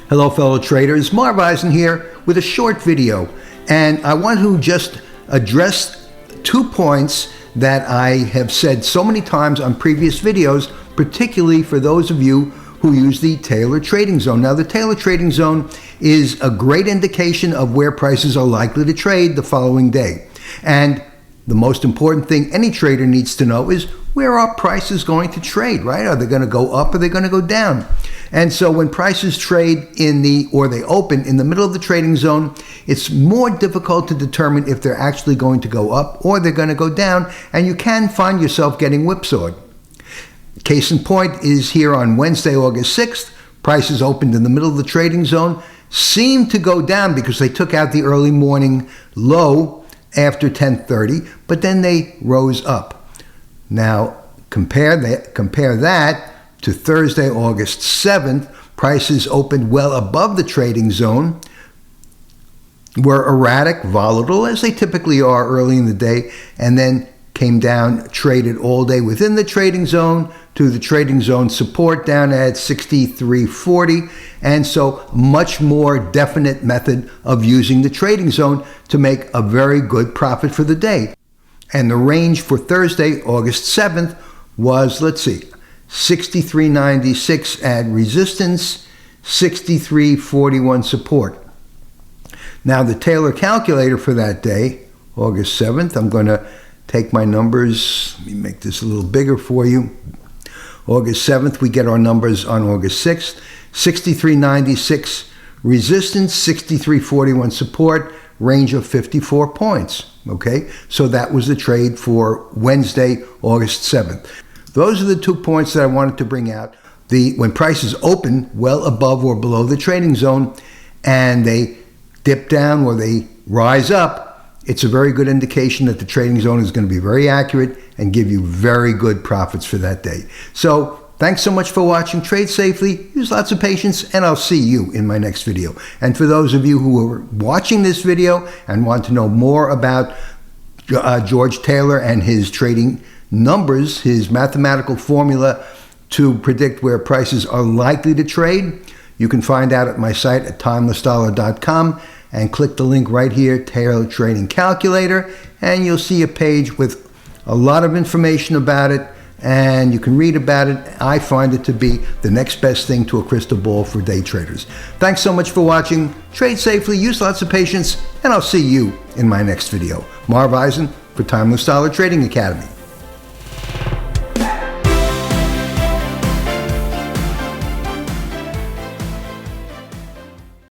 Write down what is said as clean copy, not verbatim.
Hello fellow traders, Marv Eisen here with a short video, and I want to just address 2 points that I have said so many times on previous videos, particularly for those of you who use the Taylor Trading Zone. Now the Taylor Trading Zone is a great indication of where prices are likely to trade the following day. And the most important thing any trader needs to know is where are prices going to trade, right? Are they going to go up or are they going to go down? And so when prices trade or they open in the middle of the trading zone, it's more difficult to determine if they're actually going to go up or they're going to go down, and you can find yourself getting whipsawed. Case in point is here on Wednesday, August 6th, prices opened in the middle of the trading zone, seemed to go down because they took out the early morning low after 10:30, but then they rose up. Now compare that to Thursday, August 7th, prices opened well above the trading zone, were erratic, volatile, as they typically are early in the day, and then came down, traded all day within the trading zone to the trading zone support down at 63.40, and so much more definite method of using the trading zone to make a very good profit for the day. And the range for Thursday, August 7th was, let's see, 63.96 at resistance, 63.41 support. Now the Taylor calculator for that day, August 7th, I'm going to take my numbers, let me make this a little bigger for you. August 7th, we get our numbers on August 6th, 63.96 resistance, 63.41 support, range of 54 points. Okay, so that was the trade for Wednesday, August 7th. Those are the 2 points that I wanted to bring out. When prices open well above or below the trading zone and they dip down or they rise up, it's a very good indication that the trading zone is going to be very accurate and give you very good profits for that day. So thanks so much for watching. Trade safely, use lots of patience, and I'll see you in my next video. And for those of you who are watching this video and want to know more about George Taylor and his trading numbers, his mathematical formula to predict where prices are likely to trade, you can find out at my site at timelessdollar.com and click the link right here, Taylor Trading Calculator, and you'll see a page with a lot of information about it, and you can read about it. I find it to be the next best thing to a crystal ball for day traders. Thanks so much for watching. Trade safely, use lots of patience, and I'll see you in my next video. Marv Eisen for Timeless Dollar Trading Academy.